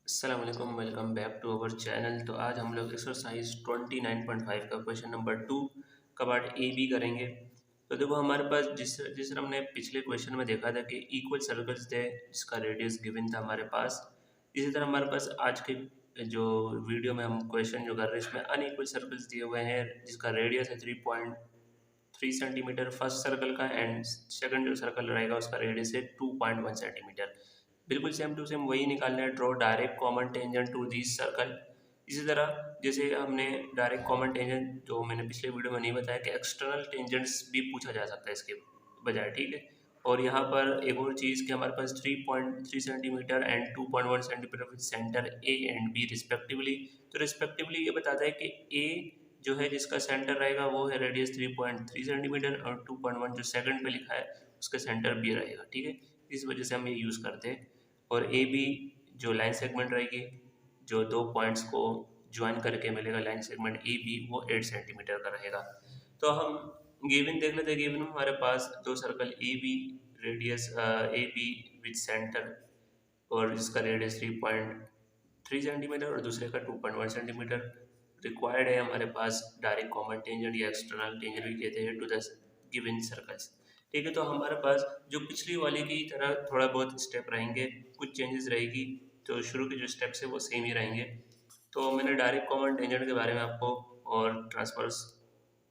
अस्सलाम वालेकुम, welcome back to our channel. तो आज हम लोग एक्सरसाइज 29.5 का क्वेश्चन नंबर 2 का पार्ट ए बी करेंगे। तो देखो हमारे पास जिस तरह हमने पिछले क्वेश्चन में देखा था कि इक्वल सर्कल्स थे जिसका रेडियस गिवन था हमारे पास। इसी तरह हमारे पास आज के जो वीडियो में हम क्वेश्चन जो कर रहे हैं इसमें अनइक्वल सर्कल्स दिए हुए हैं जिसका रेडियस है 3.3 सेंटीमीटर फर्स्ट सर्कल का, एंड सेकंड जो सर्कल रहेगा उसका रेडियस है 2.1 सेंटीमीटर। बिल्कुल सेम टू सेम वही निकालना है। Draw direct common tangent to this circle. इसी तरह जैसे हमने डायरेक्ट कॉमन टेंजेंट जो मैंने पिछले वीडियो में नहीं बताया कि एक्सटर्नल टेंजेंट्स भी पूछा जा सकता है इसके बजाय, ठीक है। और यहाँ पर एक और चीज़ कि हमारे पास 3.3 centimetre and 2.1 centimetre with centre A and B respectively. तो रिस्पेक्टिवली ये बताता है कि ए जो है जिसका सेंटर रहेगा वो है रेडियस 3.3 सेंटीमीटर और 2.1 जो सेकंड पे लिखा है उसका सेंटर बी रहेगा, ठीक है। इस वजह से हम ये यूज़ करते हैं। और ए बी जो लाइन सेगमेंट रहेगी जो दो पॉइंट्स को ज्वाइन करके मिलेगा लाइन सेगमेंट ए बी वो 8 सेंटीमीटर का रहेगा। तो हम गिवन देख लेते हैं। गिवन में हमारे पास दो circle A B radius A B with centre और जिसका रेडियस 3.3 सेंटीमीटर और दूसरे का 2.1 सेंटीमीटर रिक्वायर्ड है। हमारे पास डायरेक्ट कॉमन टेंजेंट या एक्सटर्नल टेंजेंट भी कहते हैं टू द गिवन सर्कल्स, ठीक है। तो हमारे पास जो पिछली वाली की तरह थोड़ा बहुत स्टेप रहेंगे, कुछ चेंजेस रहेगी। तो शुरू के जो स्टेप्स है वो सेम ही रहेंगे। तो मैंने डायरेक्ट कॉमन टेंजेंट के बारे में आपको और ट्रांसवर्स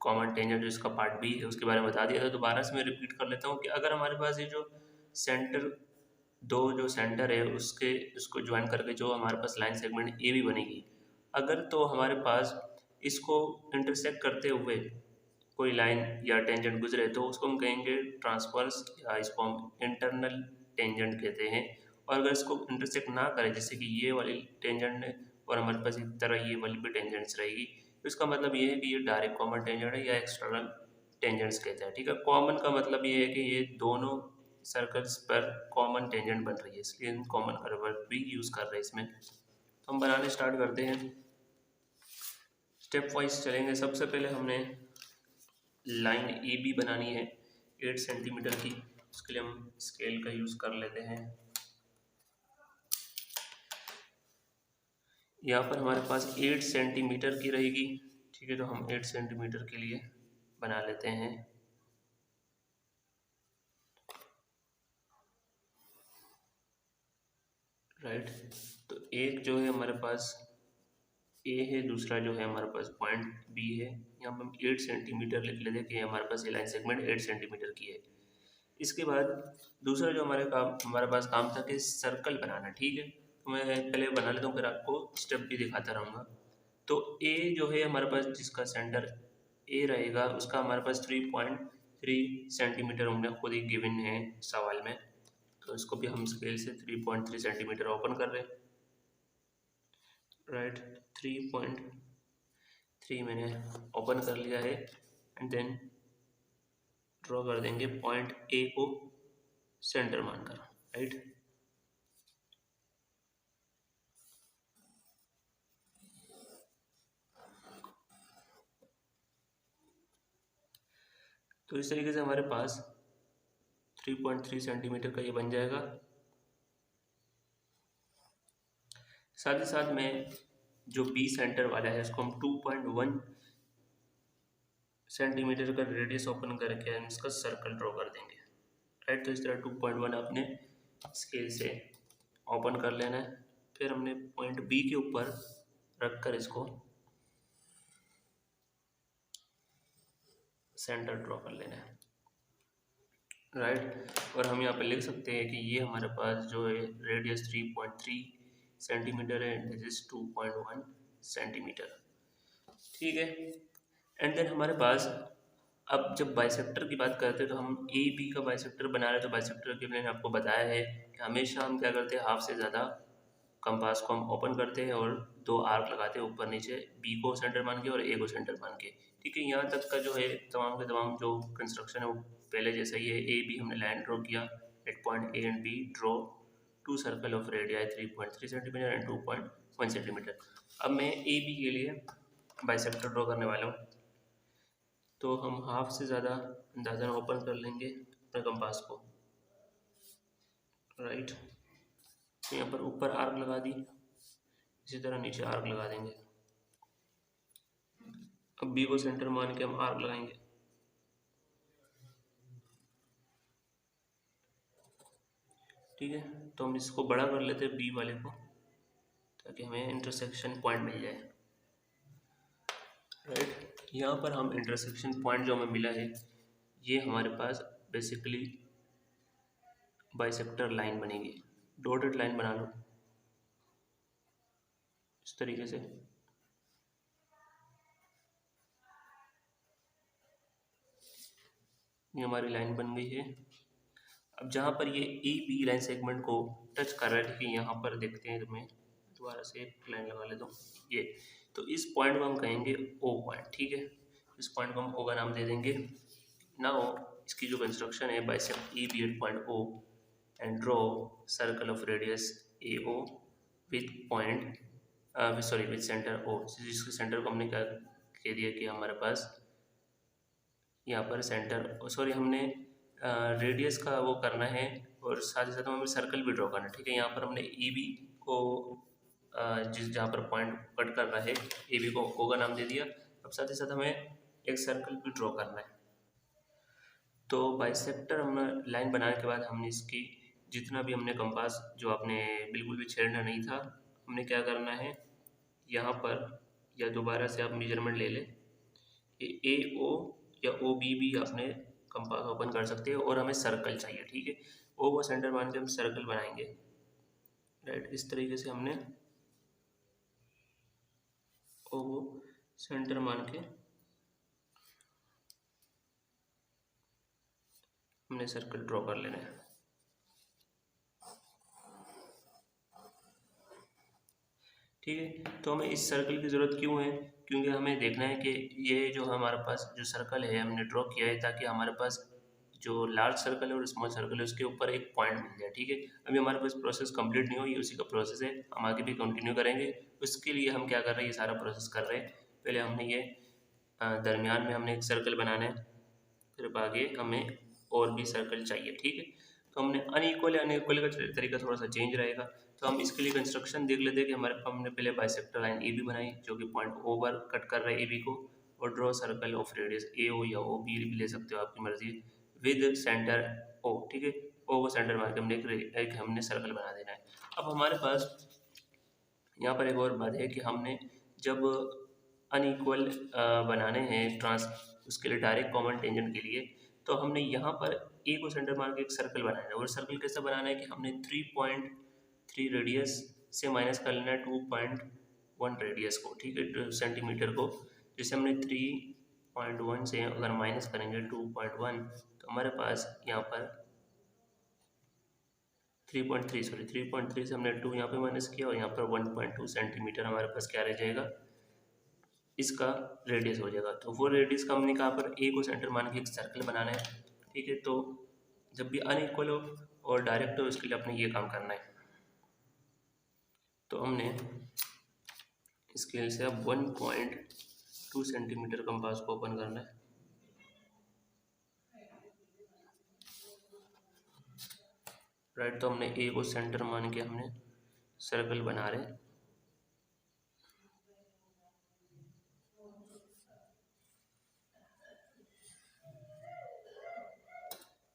कॉमन टेंजेंट जो इसका पार्ट बी है उसके बारे में बता दिया था। तो दोबारा से मैं रिपीट कर लेता हूँ कि अगर हमारे पास ये जो सेंटर दो जो सेंटर है उसको ज्वाइन करके जो हमारे पास लाइन सेगमेंट ए बी बनेगी, अगर तो हमारे पास इसको इंटरसेक्ट करते हुए कोई लाइन या टेंजेंट गुजरे तो उसको हम कहेंगे ट्रांसवर्स या इसको हम इंटरनल टेंजेंट कहते हैं। और अगर इसको इंटरसेक्ट ना करे जैसे कि ये वाली टेंजेंट है और हमारे पास एक तरह ये वाली भी टेंजेंट्स रहेगी, तो इसका मतलब ये है कि ये डायरेक्ट कॉमन टेंजेंट है या एक्सटर्नल टेंजेंट्स कहते हैं, ठीक है। कॉमन का मतलब ये है कि ये दोनों सर्कल्स पर कॉमन टेंजेंट बन रही है, इसलिए हम कॉमन का वर्ड भी यूज़ कर रहे हैं इसमें। तो हम बनाने स्टार्ट करते हैं, स्टेप वाइज चलेंगे। सबसे पहले हमने लाइन ए बी बनानी है 8 सेंटीमीटर की। उसके लिए हम स्केल का यूज़ कर लेते हैं। यहाँ पर हमारे पास 8 सेंटीमीटर की रहेगी, ठीक है। तो हम 8 सेंटीमीटर के लिए बना लेते हैं। राइट, तो एक जो है हमारे पास ए है, दूसरा जो है हमारे पास पॉइंट बी है। यहाँ पर हम 8 सेंटीमीटर लिख लेते हैं कि हमारे पास ये लाइन सेगमेंट 8 सेंटीमीटर की है। इसके बाद दूसरा जो हमारे पास काम था कि सर्कल बनाना, ठीक है। तो मैं पहले बना लेता हूँ फिर आपको स्टेप भी दिखाता रहूँगा। तो ए जो है हमारे पास जिसका सेंटर ए रहेगा उसका हमारे पास 3.3 सेंटीमीटर हमने खुद ही गिवन है सवाल में। तो इसको भी हम स्केल से 3.3 सेंटीमीटर ओपन कर रहे हैं। राइट, 3.3 मैंने ओपन कर लिया है एंड देन ड्रॉ कर देंगे पॉइंट ए को सेंटर मानकर। राइट, तो इस तरीके से हमारे पास 3.3 सेंटीमीटर का ये बन जाएगा। साथ ही साथ में जो बी सेंटर वाला है उसको हम 2.1 सेंटीमीटर का रेडियस ओपन करके हम इसका सर्कल ड्रॉ कर देंगे। राइट, तो इस तरह 2.1 आपने स्केल से ओपन कर लेना है। फिर हमने पॉइंट बी के ऊपर रख कर इसको सेंटर ड्रॉ कर लेना है। राइट, और हम यहाँ पे लिख सकते हैं कि ये हमारे पास जो है रेडियस 3.3 सेंटीमीटर है एंड दिस इज 2.1 सेंटीमीटर, ठीक है। एंड देन हमारे पास अब जब बाइसेक्टर की बात करते हैं तो हम ए बी का बाइसेक्टर बना रहे हैं। तो बाइसेक्टर के मैंने आपको बताया है कि हमेशा हम क्या करते हैं, हाफ से ज़्यादा कंपास को हम ओपन करते हैं और दो आर्क लगाते हैं ऊपर नीचे, बी को सेंटर मान के और ए को सेंटर मान के, ठीक है। यहाँ तक का जो है तमाम के तमाम जो कंस्ट्रक्शन है वो पहले जैसा ही है। ए बी हमने लाइन ड्रॉ किया at point A and B, draw two circle of radii 3.3 centimetre and 2.1 centimetre. अब मैं ए बी के लिए बाइसेक्टर ड्रॉ करने वाला हूँ। तो हम हाफ से ज़्यादा अंदाज़न ओपन कर लेंगे अपने कंपास को। राइट, तो यहाँ पर ऊपर आर्क लगा दी इसी तरह नीचे आर्क लगा देंगे। अब बी को सेंटर मान के हम आर्क लगाएंगे। ठीक है, तो हम इसको बड़ा कर लेते हैं बी वाले को, ताकि हमें इंटरसेक्शन पॉइंट मिल जाए। राइट, यहाँ पर हम इंटरसेक्शन पॉइंट जो हमें मिला है, ये हमारे पास बेसिकली बाइसेक्टर लाइन बनेगी। डॉटेड लाइन बना लो इस तरीके से। ये हमारी लाइन बन गई है। अब जहाँ पर ये ए बी लाइन सेगमेंट को टच कर रहा है, ठीक है, यहाँ पर देखते हैं, तो मैं दोबारा से एक लाइन लगा लेता हूँ ये। तो इस पॉइंट को हम कहेंगे ओ पॉइंट। ठीक है, इस पॉइंट को हम ओ का नाम दे देंगे। नाउ इसकी जो कंस्ट्रक्शन है, bisect A B at point O and draw circle of radius A O with point sorry with centre O. जिसके सेंटर को हमने क्या कह दिया कि हमारे पास यहाँ पर सेंटर सॉरी हमने रेडियस का वो करना है, और साथ ही साथ हमें सर्कल भी ड्रॉ करना है। ठीक है, यहाँ पर हमने ई बी को जिस जहाँ पर पॉइंट कट कर रहा है ए बी को ओ का नाम दे दिया। अब साथ ही साथ हमें एक सर्कल भी ड्रॉ करना है। तो बाइसेक्टर हमने लाइन बनाने के बाद हमने इसकी जितना भी हमने कंपास जो आपने बिल्कुल भी छेड़ना नहीं था, हमने क्या करना है, यहाँ पर या दोबारा से आप मेजरमेंट ले लें, ए ओ या ओ बी भी आपने कंपास ओपन कर सकते हैं, और हमें सर्कल चाहिए। ठीक है, ओ को सेंटर मान के हम सर्कल बनाएंगे। राइट, इस तरीके से हमने ओ को सेंटर मान के हमने सर्कल ड्रॉ कर लेना है। ठीक है, तो हमें इस सर्कल की ज़रूरत क्यों है, क्योंकि हमें देखना है कि ये जो हमारे पास जो सर्कल है हमने ड्रॉ किया है, ताकि हमारे पास जो लार्ज सर्कल है और स्मॉल सर्कल है उसके ऊपर एक पॉइंट मिल जाए। ठीक है, अभी हमारे पास प्रोसेस कंप्लीट नहीं हुई, उसी का प्रोसेस है, हम आगे भी कंटिन्यू करेंगे। उसके लिए हम क्या कर रहे हैं, ये सारा प्रोसेस कर रहे हैं। पहले हमने ये दरमियान में हमने एक सर्कल बनाना है, फिर आगे हमें और भी सर्कल चाहिए। ठीक है, तो हमने अनइक्वल का तरीका थोड़ा सा चेंज रहेगा। तो हम इसके लिए कंस्ट्रक्शन देख लेते हैं कि हमारे पास हमने पहले बाइसेक्टर लाइन ए बी बनाई, जो कि पॉइंट ओ पर कट कर रहा है ए बी को, और draw circle of radius A ओ या ओ बी भी ले सकते हो, आपकी मर्जी, विद सेंटर ओ। ठीक है, ओ को सेंटर मान के हमने सर्कल बना देना है। अब हमारे पास यहाँ पर एक और बात है कि हमने जब अनइक्वल बनाने हैं ट्रांस उसके लिए डायरेक्ट कॉमन टेंजेंट के लिए, तो हमने यहाँ पर ए को सेंटर मान के एक सर्कल बनाना है। और सर्कल कैसे बनाना है कि हमने 3.3 रेडियस से माइनस कर लेना है 2.1 रेडियस को। ठीक है, सेंटीमीटर को, जैसे हमने 3.1 से अगर माइनस करेंगे 2.1, तो हमारे पास यहाँ पर 3.3 से हमने 2 यहाँ पे माइनस किया, और यहाँ पर 1.2 सेंटीमीटर हमारे पास क्या रह जाएगा, इसका रेडियस हो जाएगा। तो वो रेडियस का हमने कहाँ पर ए को सेंटर मान के एक सर्कल बनाना है। ठीक है, तो जब भी अनइक्वल हो और डायरेक्ट हो, उसके लिए अपने ये काम करना है। तो हमने स्केल से अब 1.2 सेंटीमीटर कंपास को ओपन करना है। राइट, तो हमने ए को सेंटर मान के हमने सर्कल बना रहे हैं।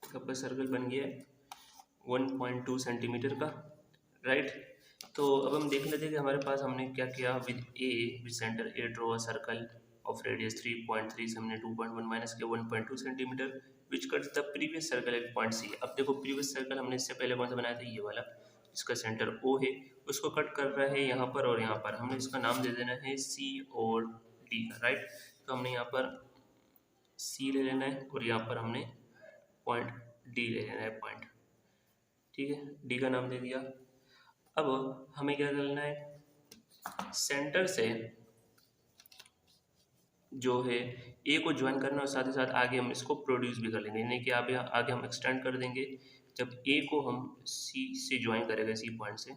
आपका सर्कल बन गया है 1.2 सेंटीमीटर का। राइट, तो अब हम देख लेते हैं कि हमारे पास हमने क्या किया। With centre A draw circle of radius 3.3 से हमने 2.1 माइनस किया 1.2 centimetre, which cuts the previous circle at point C. अब देखो प्रीवियस सर्कल हमने इससे पहले कौन सा बनाया था, ये वाला, इसका सेंटर ओ है, उसको कट कर रहा है यहाँ पर और यहाँ पर। हमने इसका नाम दे देना है सी और डी का। राइट, तो हमने यहाँ पर सी ले लेना है, और यहाँ पर हमने पॉइंट डी ले लेना है पॉइंट। ठीक है, डी का नाम दे दिया। अब हमें क्या करना है, सेंटर से जो है ए को ज्वाइन करना, और साथ ही साथ आगे हम इसको प्रोड्यूस भी कर लेंगे, यानी कि आगे हम एक्सटेंड कर देंगे। जब ए को हम सी से ज्वाइन करेंगे, सी पॉइंट से,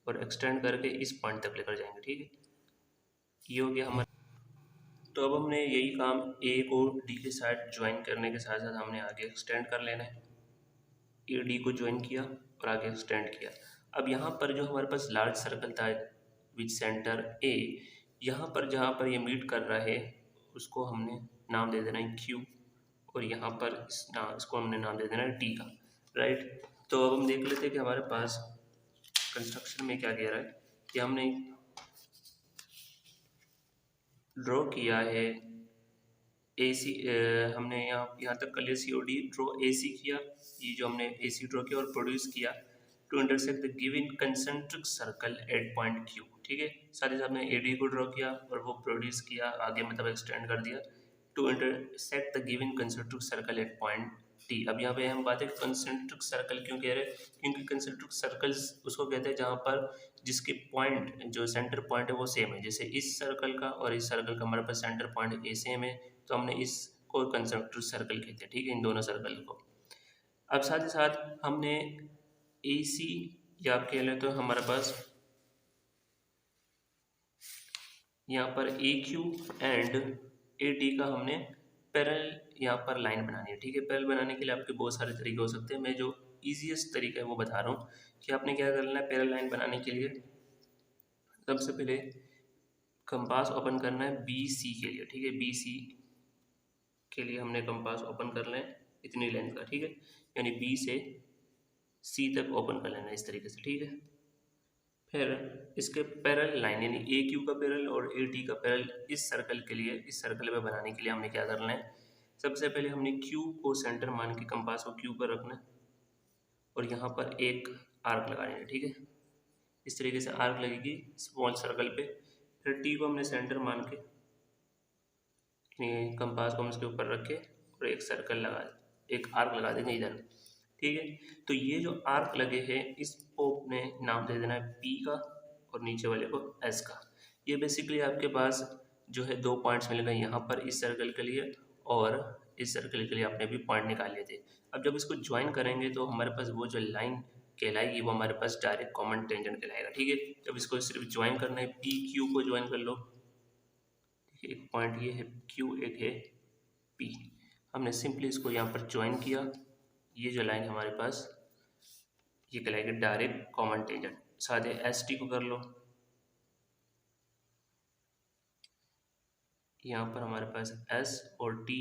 और एक्सटेंड करके इस पॉइंट तक लेकर जाएंगे। ठीक है, ये हो गया हमारा। तो अब हमने यही काम ए को डी के साथ ज्वाइन करने के साथ साथ हमने आगे एक्सटेंड कर लेना है। ए डी को ज्वाइन किया और आगे एक्सटेंड किया। अब यहाँ पर जो हमारे पास लार्ज सर्कल था विच सेंटर ए, यहाँ पर जहाँ पर ये मीट कर रहा है उसको हमने नाम दे देना है क्यू, और यहाँ पर इसको हमने नाम दे देना है टी का, राइट। तो अब हम देख लेते हैं कि हमारे पास कंस्ट्रक्शन में क्या कह रहा है कि हमने ड्रॉ किया है ए सी, हमने यहाँ तक कर लिया सी ओ डी ड्रॉ ए सी किया, ये जो हमने ए सी ड्रॉ किया और प्रोड्यूस किया to intersect the given concentric circle at point Q, ठीक है। साथ ही साथ हमने ए डी को ड्रॉ किया और वो प्रोड्यूस किया, आगे मतलब एक्सटेंड कर दिया to intersect the given concentric circle at point T. अब यहाँ पे हम बात है कंसेंट्रिक सर्कल क्यों कह रहे हैं, क्योंकि कंसेंट्रिक सर्कल्स उसको कहते हैं जहाँ पर जिसके पॉइंट जो सेंटर पॉइंट है वो सेम है, जैसे इस सर्कल का और इस सर्कल का हमारे पास सेंटर पॉइंट ए सेम है, तो हमने इसको कंसेंट्रिक सर्कल कहते हैं, ठीक है, इन दोनों सर्कल को। अब साथ ही साथ हमने ए सी या आप कह लें तो हमारे पास यहाँ पर ए क्यू एंड ए टी का हमने पैरेलल यहाँ पर लाइन बनानी है, ठीक है। पैरेलल बनाने के लिए आपके बहुत सारे तरीके हो सकते हैं, मैं जो ईजीएस्ट तरीका है वो बता रहा हूँ कि आपने क्या करना है। पैरेलल लाइन बनाने के लिए सबसे पहले कंपास ओपन करना है बी सी के लिए, ठीक है। बी सी के लिए हमने कंपास ओपन कर लें इतनी लेंथ का, ठीक है, यानी बी से सी तक ओपन कर लेना इस तरीके से, ठीक है। फिर इसके पैरेलल लाइन यानी ए क्यू का पैरेलल और ए टी का पैरेलल इस सर्कल के लिए, इस सर्कल में बनाने के लिए हमने क्या करना है, सबसे पहले हमने क्यू को सेंटर मान के कंपास को क्यू पर रखना है और यहाँ पर एक आर्क लगा लेना, ठीक है। इस तरीके से आर्क लगेगी स्मॉल सर्कल पे। फिर टी को हमने सेंटर मान के कंपास को हम इसके ऊपर रख के और एक सर्कल लगा, एक आर्क लगा देंगे इधर, ठीक है। तो ये जो आर्क लगे हैं इसको अपने नाम दे देना है पी का और नीचे वाले को एस का। ये बेसिकली आपके पास जो है दो पॉइंट्स मिल गए यहाँ पर इस सर्कल के लिए और इस सर्कल के लिए आपने भी पॉइंट निकाल लिए थे। अब जब इसको ज्वाइन करेंगे तो हमारे पास वो जो लाइन कहलाएगी वो हमारे पास डायरेक्ट कॉमन टेंजेंट कहलाएगा, ठीक है। जब इसको सिर्फ ज्वाइन करना है पी क्यू को ज्वाइन कर लो, ठीक है। एक पॉइंट ये है क्यू, एक है पी, हमने सिंपली इसको यहाँ पर ज्वाइन किया, ये जो लाइन हमारे पास ये कहलाएगी डायरेक्ट कॉमन टेंजेंट। साथ ही एस टी को कर लो, यहाँ पर हमारे पास एस और टी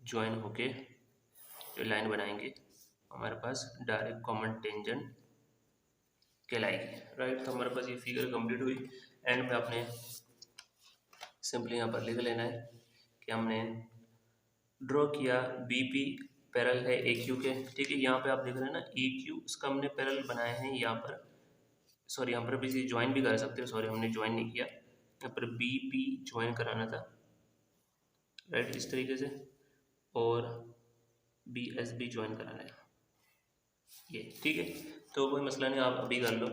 ज्वाइन होके जो लाइन बनाएंगे हमारे पास डायरेक्ट कॉमन टेंजेंट कहलाएगी, राइट। तो हमारे पास ये फिगर कंप्लीट हुई। एंड में आपने सिंपली यहाँ पर लिख लेना है कि हमने ड्रॉ किया बी पी पैरेलल है ए क्यू के, ठीक है। यहाँ पे आप देख रहे हैं ना ए क्यू, इसका हमने पैरेलल बनाए हैं यहाँ पर, सॉरी यहाँ पर भी ज्वाइन भी कर सकते हो, सॉरी हमने ज्वाइन नहीं किया, यहाँ पर बी पी ज्वाइन कराना था, राइट, इस तरीके से, और बी एस बी ज्वाइन कराना है ये, ठीक है। तो कोई मसला नहीं, आप अभी कर लो।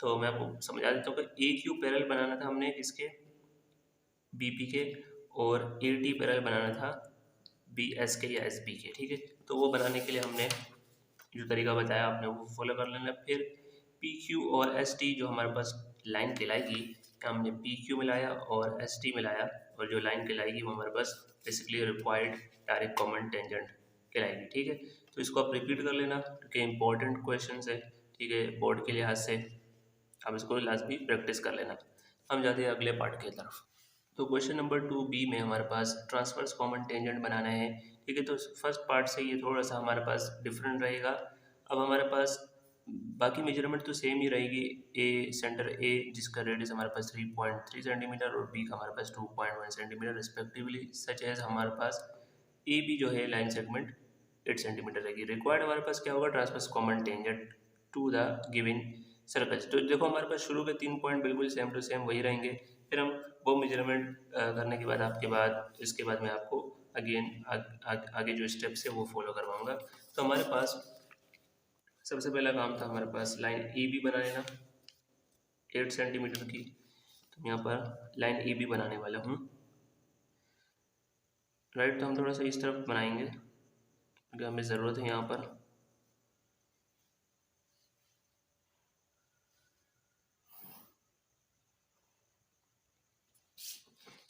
तो मैं आपको समझा देता हूँ कि ए क्यू पैरेलल बनाना था हमने इसके बी पी के, और ए टी पैरेलल बनाना था बी एस के या एस बी के, ठीक है। तो वो बनाने के लिए हमने जो तरीका बताया आपने वो फॉलो कर लेना। फिर पी क्यू और एस टी जो हमारे पास लाइन कहलाएगी, हमने पी क्यू मिलाया और एस टी मिलाया, और जो लाइन कहलाएगी वो हमारे पास basically required direct common tangent कहलाएगी, ठीक है। तो इसको आप रिपीट कर लेना क्योंकि इंपॉर्टेंट क्वेश्चन है, ठीक है, बोर्ड के लिहाज से आप इसको लास्ट भी प्रैक्टिस कर लेना। हम जाते हैं अगले पार्ट की तरफ। तो क्वेश्चन नंबर 2B में हमारे पास ट्रांसवर्स कॉमन टेंजेंट बनाना है, ठीक है। तो फर्स्ट पार्ट से ये थोड़ा सा हमारे पास डिफरेंट रहेगा। अब हमारे पास बाकी मेजरमेंट तो सेम ही रहेगी, ए सेंटर ए जिसका रेडियस हमारे पास 3.3 सेंटीमीटर और बी का हमारे पास 2.1 सेंटीमीटर रिस्पेक्टिवली, सच एज हमारे पास ए बी जो है लाइन सेगमेंट 8 सेंटीमीटर रहेगी। रिक्वायर्ड हमारे पास क्या होगा, transverse common tangent to the given circles. तो देखो हमारे पास शुरू के 3 पॉइंट बिल्कुल सेम टू सेम वही रहेंगे, फिर हम वो मेजरमेंट करने के बाद इसके बाद मैं आपको अगेन आगे जो स्टेप्स है वो फॉलो करवाऊंगा। तो हमारे पास सबसे पहला काम था हमारे पास लाइन ए बी बना लेना 8 सेंटीमीटर की। तो यहाँ पर लाइन ए बी बनाने वाला हूँ, राइट। तो हम थोड़ा सा इस तरफ बनाएंगे क्योंकि हमें ज़रूरत है यहाँ पर।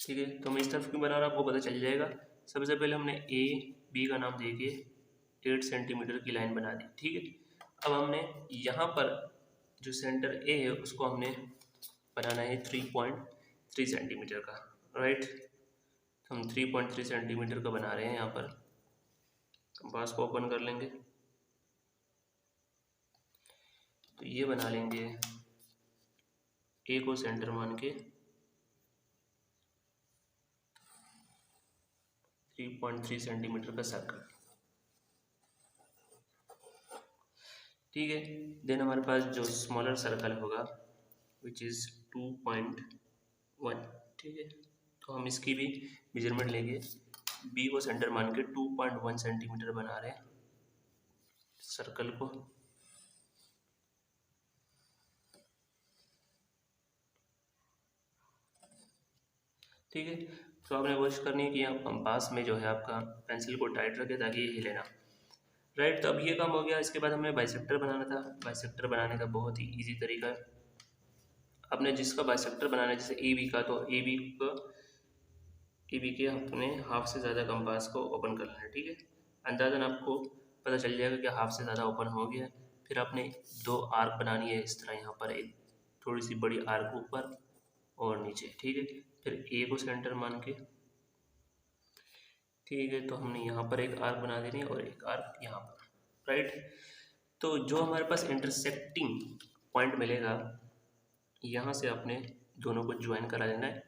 ठीक है, तो मैं इस तरफ क्यों बना रहा हूँ आपको पता चल जाएगा। सबसे पहले हमने ए बी का नाम देके 8 सेंटीमीटर की लाइन बना दी, ठीक है। अब हमने यहाँ पर जो सेंटर ए है उसको हमने बनाना है 3.3 सेंटीमीटर का, राइट। तो हम 3.3 सेंटीमीटर का बना रहे हैं। यहाँ पर कंपास को ओपन कर लेंगे, तो ये बना लेंगे ए को सेंटर मान के 3.3 सेंटीमीटर का सर्कल, ठीक है। देन हमारे पास जो स्मॉलर सर्कल होगा विच इज़ 2.1, ठीक है। तो हम इसकी भी मेजरमेंट लेंगे, बी को सेंटर मान के 2.1 सेंटीमीटर बना रहे हैं सर्कल को। ठीक है, तो आपने कोशिश करनी है कि आप कंपास में जो है आपका पेंसिल को टाइट रखें ताकि ये हिले ना, राइट। तो अब ये काम हो गया। इसके बाद हमें बाइसेक्टर बनाना था। बाइसेक्टर बनाने का बहुत ही इजी तरीका है। आपने जिसका बाइसेक्टर बनाना है, जैसे ए बी का, तो ए बी के अपने हाफ से ज़्यादा कंपास को ओपन कर लेना है, ठीक है। अंदाज़न आपको पता चल जाएगा कि हाफ से ज़्यादा ओपन हो गया। फिर आपने दो आर्क बनानी है इस तरह, यहाँ पर एक थोड़ी सी बड़ी आर्क ऊपर और नीचे, ठीक है। फिर ए को सेंटर मान के, ठीक है, तो हमने यहाँ पर एक आर्क बना देनी है और एक आर्क यहाँ पर, राइट। तो जो हमारे पास इंटरसेक्टिंग पॉइंट मिलेगा, यहाँ से आपने दोनों को ज्वाइन करा लेना है।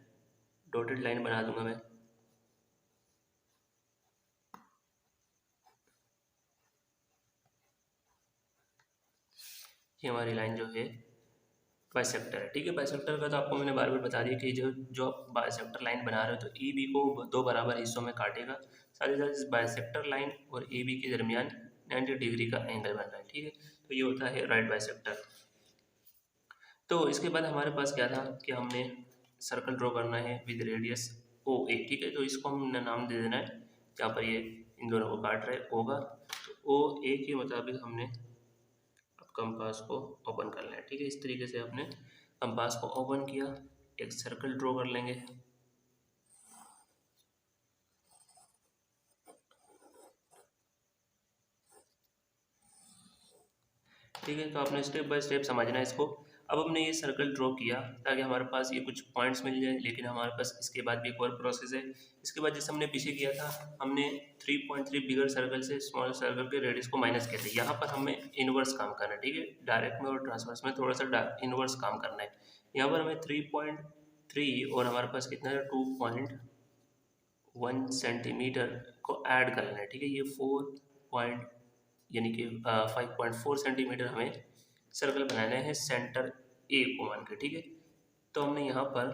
डॉटेड लाइन बना दूंगा मैं, ये हमारी लाइन जो है बाइसेक्टर है, ठीक है। बाइसेक्टर का तो आपको मैंने बार बार बता दिया कि जो आप बाइसेक्टर लाइन बना रहे हो तो ए बी को दो बराबर हिस्सों में काटेगा। साथ ही साथ इस बाइसेक्टर लाइन और ए बी के दरमियान 90 डिग्री का एंगल बन रहा है, ठीक है। तो ये होता है राइट बाइसेक्टर। तो इसके बाद हमारे पास क्या था कि हमने सर्कल ड्रॉ करना है विद रेडियस ओ ए, ठीक है। तो इसको हमने नाम दे देना है, जहाँ पर ये इन दोनों को काट रहे होगा। तो ओ ए के मुताबिक हमने कंपास को ओपन कर लें, ठीक है। इस तरीके से आपने कंपास को ओपन किया, एक सर्कल ड्रॉ कर लेंगे, ठीक है। तो आपने स्टेप बाय स्टेप समझना है इसको। अब हमने ये सर्कल ड्रॉ किया ताकि हमारे पास ये कुछ पॉइंट्स मिल जाए, लेकिन हमारे पास इसके बाद भी एक और प्रोसेस है। इसके बाद जैसे हमने पीछे किया था, हमने 3.3 बिगर सर्कल से स्मॉल सर्कल के रेडियस को माइनस किया था। यहाँ पर हमें इनवर्स काम करना है, ठीक है। डायरेक्ट में और ट्रांसवर्स में थोड़ा सा इनवर्स काम करना है। यहाँ पर हमें 3.3 और हमारे पास कितना है 2.1 सेंटीमीटर को ऐड कर लेना है, ठीक है। ये 4 यानी कि 5.4 सेंटीमीटर हमें सर्कल बनाना है सेंटर ए को मान के, ठीक है। तो हमने यहाँ पर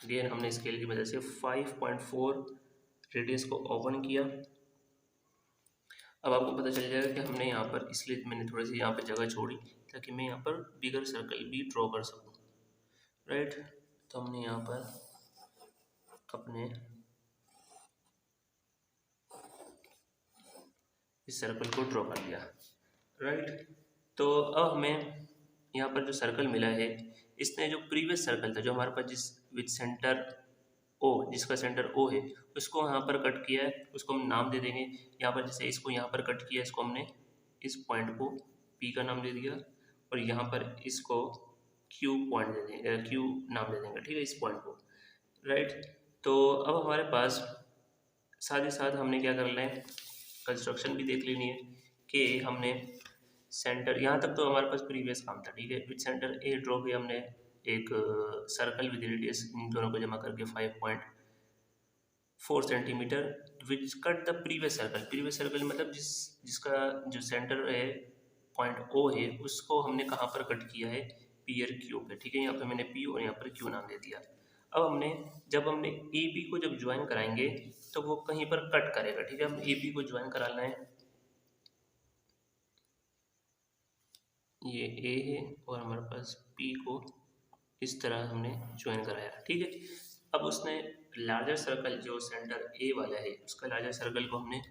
अगेन हमने स्केल की मदद से 5.4 रेडियस को ओपन किया। अब आपको पता चल जाएगा कि हमने यहाँ पर, इसलिए मैंने थोड़ी सी यहाँ पर जगह छोड़ी ताकि मैं यहाँ पर बिगर सर्कल भी ड्रॉ कर सकूँ, राइट। तो हमने यहाँ पर अपने इस सर्कल को ड्रॉ कर लिया, राइट। तो अब हमें यहाँ पर जो सर्कल मिला है, इसने जो प्रीवियस सर्कल था जो हमारे पास जिस विद सेंटर ओ, जिसका सेंटर ओ है, उसको यहाँ पर कट किया है, उसको हम नाम दे देंगे। यहाँ पर जैसे इसको यहाँ पर कट किया, इसको हमने इस पॉइंट को पी का नाम दे दिया और यहाँ पर इसको क्यू पॉइंट दे देंगे, क्यू नाम दे देंगे, ठीक है, इस पॉइंट को, राइट। तो अब हमारे पास साथ ही साथ हमने क्या करना है, कंस्ट्रक्शन भी देख लेनी है कि हमने सेंटर, यहाँ तक तो हमारे पास प्रीवियस काम था, ठीक है। विद सेंटर ए ड्रॉ किया हमने एक सर्कल विद रेडियस इन दोनों को जमा करके 5.4 centimetre which cut the previous circle. Previous circle मतलब जिसका जो सेंटर है पॉइंट ओ है, उसको हमने कहाँ पर कट किया है, पी और क्यू पे, ठीक है। यहाँ पे मैंने पी और यहाँ पर क्यू नाम दे दिया। अब जब हमने ए बी को जब ज्वाइन कराएंगे तो वो कहीं पर कट करेगा, ठीक है। हम ए बी को ज्वाइन कराना है, ये ए है और हमारे पास पी को इस तरह हमने ज्वाइन कराया, ठीक है। अब उसने लार्जर सर्कल जो सेंटर ए वाला है, उसका लार्जर सर्कल को हमने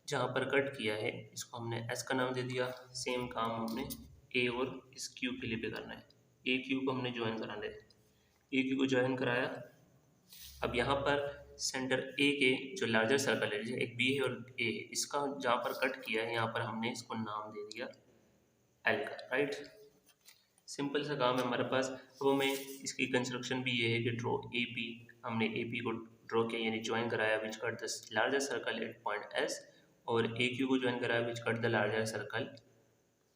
जहाँ पर कट किया है, इसको हमने एस का नाम दे दिया। सेम काम हमने ए और इस क्यू के लिए भी करना है। ए क्यू को हमने ज्वाइन कराना है, ए क्यू को ज्वाइन कराया। अब यहाँ पर सेंटर ए के जो लार्जर सर्कल है, जैसे एक बी है और ए है, इसका जहाँ पर कट किया है यहाँ पर हमने इसको नाम दे दिया एल का, राइट। सिंपल सा काम है हमारे पास। अब हमें इसकी कंस्ट्रक्शन भी ये है कि ड्रॉ ए पी, हमने ए पी को ड्रॉ किया यानी ज्वाइन कराया which cut the larger circle at point S, और ए क्यू को ज्वाइन कराया which cut the larger circle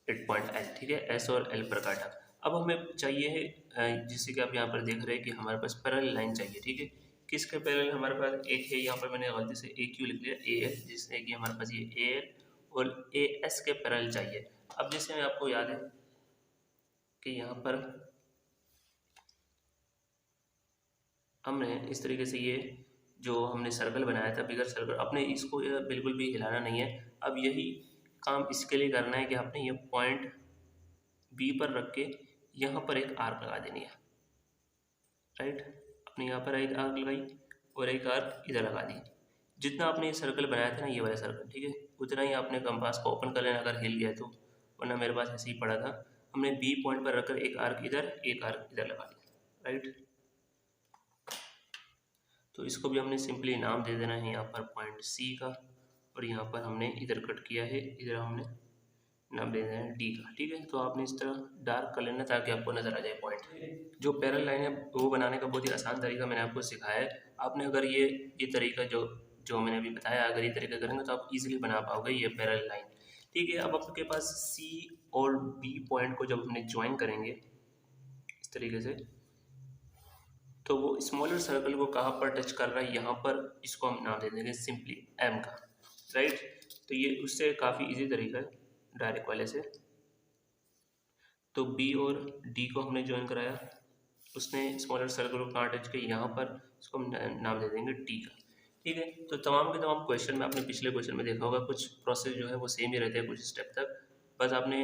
at point L. ठीक है, एस और एल पर काटा। अब हमें चाहिए है जिससे कि आप यहाँ पर देख रहे हैं कि हमारे पास पैरेलल लाइन चाहिए। ठीक है, किसके पैरेलल हमारे पास एक है, यहाँ पर मैंने गलती से ए क्यू लिख लिया, ए एल, जिससे कि हमारे पास ये ए एल और ए एस के पैरेलल चाहिए। अब जैसे मैं आपको याद है कि यहाँ पर हमने इस तरीके से ये जो हमने सर्कल बनाया था, बिगर सर्कल, अपने इसको बिल्कुल भी हिलाना नहीं है। अब यही काम इसके लिए करना है कि आपने ये पॉइंट बी पर रख के यहाँ पर एक आर्क लगा देनी है। राइट, आपने यहाँ पर एक आर्क लगाई और एक आर्क इधर लगा दी। जितना आपने ये सर्कल बनाया था ना, ये वाला सर्कल, ठीक है, उतना ही आपने कंपास को ओपन कर लेना अगर हिल गया तो, वरना मेरे पास ऐसे ही पड़ा था। हमने बी पॉइंट पर रखकर एक आर्क इधर एक आर्क इधर लगा दिया। राइट, तो इसको भी हमने सिंपली नाम दे देना है यहाँ पर पॉइंट सी का, और यहाँ पर हमने इधर कट किया है, इधर हमने नाम दे देना है डी का। ठीक है, तो आपने इस तरह डार्क कर लेना ताकि आपको नजर आ जाए पॉइंट। जो पैरेलल लाइन है वो बनाने का बहुत ही आसान तरीका मैंने आपको सिखाया है। आपने अगर ये तरीका जो जो मैंने अभी बताया, अगर ये तरीका करेंगे तो आप इजीली बना पाओगे ये पैरेलल लाइन। ठीक है, अब आपके पास सी और बी पॉइंट को जब हमने ज्वाइन करेंगे इस तरीके से, तो वो स्मॉलर सर्कल को कहाँ पर टच कर रहा है, यहाँ पर, इसको हम नाम दे देंगे सिंपली एम का। राइट, तो ये उससे काफ़ी इजी तरीका है डायरेक्ट वाले से। तो बी और डी को हमने ज्वाइन कराया, उसने स्मॉलर सर्कल को कहाँ टच किया, यहाँ पर, इसको हम नाम दे देंगे टी का। ठीक है, तो तमाम के तमाम क्वेश्चन में, आपने पिछले क्वेश्चन में देखा होगा, कुछ प्रोसेस जो है वो सेम ही रहते हैं कुछ स्टेप तक। बस आपने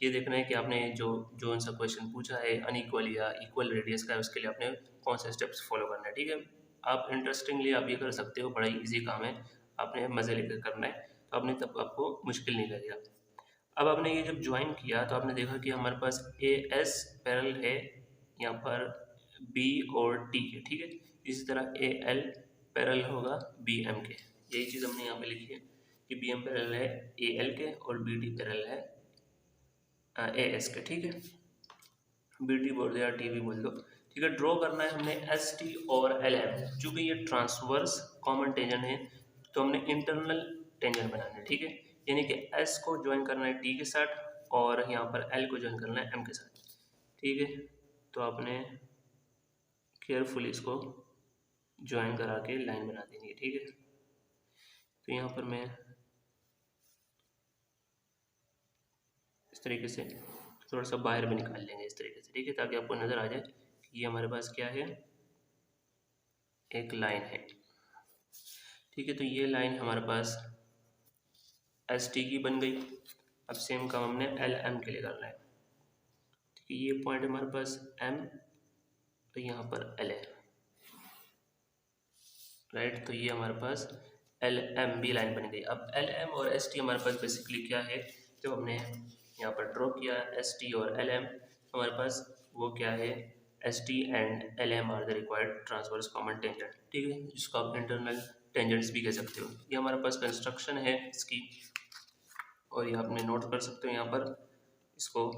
ये देखना है कि आपने जो जो उनसा क्वेश्चन पूछा है अनइक्वल या इक्वल रेडियस का है, उसके लिए आपने कौन से स्टेप्स फॉलो करना है। ठीक है, आप इंटरेस्टिंगली आप ये कर सकते हो, बड़ा ही ईजी काम है, आपने मज़े लेकर करना है, तो आपने तब आपको मुश्किल नहीं लगेगा। अब आपने ये जब ज्वाइन किया तो आपने देखा कि हमारे पास ए एस पैरेलल है यहाँ पर बी और टी के। ठीक है, इसी तरह ए एल पैरेलल होगा बी एम के। यही चीज़ हमने यहाँ पे लिखी है कि बी एम पैरेलल है ए एल के और बी टी पैरेलल है ए एस के। ठीक है, बी टी बोल दो या टी भी बोल दो। ठीक है, ड्रॉ करना है हमने एस टी और एल एम, चूँकि ये ट्रांसवर्स कॉमन टेंजेंट है तो हमने इंटरनल टेंजेंट बनाना है। ठीक है, यानी कि एस को ज्वाइन करना है टी के साथ और यहाँ पर एल को ज्वाइन करना है एम के साथ। ठीक है, तो आपने केयरफुली इसको ज्वाइन करा के लाइन बना देनी है। ठीक है, तो यहाँ पर मैं इस तरीके से थोड़ा सा बाहर भी निकाल लेंगे इस तरीके से। ठीक है, ताकि आपको नज़र आ जाए कि ये हमारे पास क्या है, एक लाइन है। ठीक है, तो ये लाइन हमारे पास एस टी की बन गई। अब सेम काम हमने एल एम के लिए करना है। ठीक है, ये पॉइंट हमारे पास एम, तो यहाँ पर एल है। राइट, तो ये हमारे पास एल एम बी लाइन बन गई। अब एल एम और एस टी हमारे पास बेसिकली क्या है, जो हमने यहाँ पर ड्रॉ किया एस टी और एल एम, हमारे पास वो क्या है, S T and L M are the required transverse common tangent. ठीक है, जिसको आप इंटरनल टेंजेंट्स भी कह सकते हो। ये हमारे पास कंस्ट्रक्शन है इसकी, और ये आपने नोट कर सकते हो यहाँ पर इसको।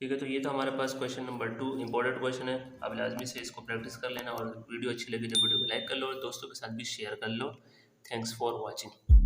ठीक है, तो ये तो हमारे पास क्वेश्चन नंबर 2 इंपॉर्टेंट क्वेश्चन है। अब लाजमी से इसको प्रैक्टिस कर लेना, और वीडियो अच्छी लगी तो वीडियो को लाइक कर लो और दोस्तों के साथ भी शेयर कर लो। Thanks for watching.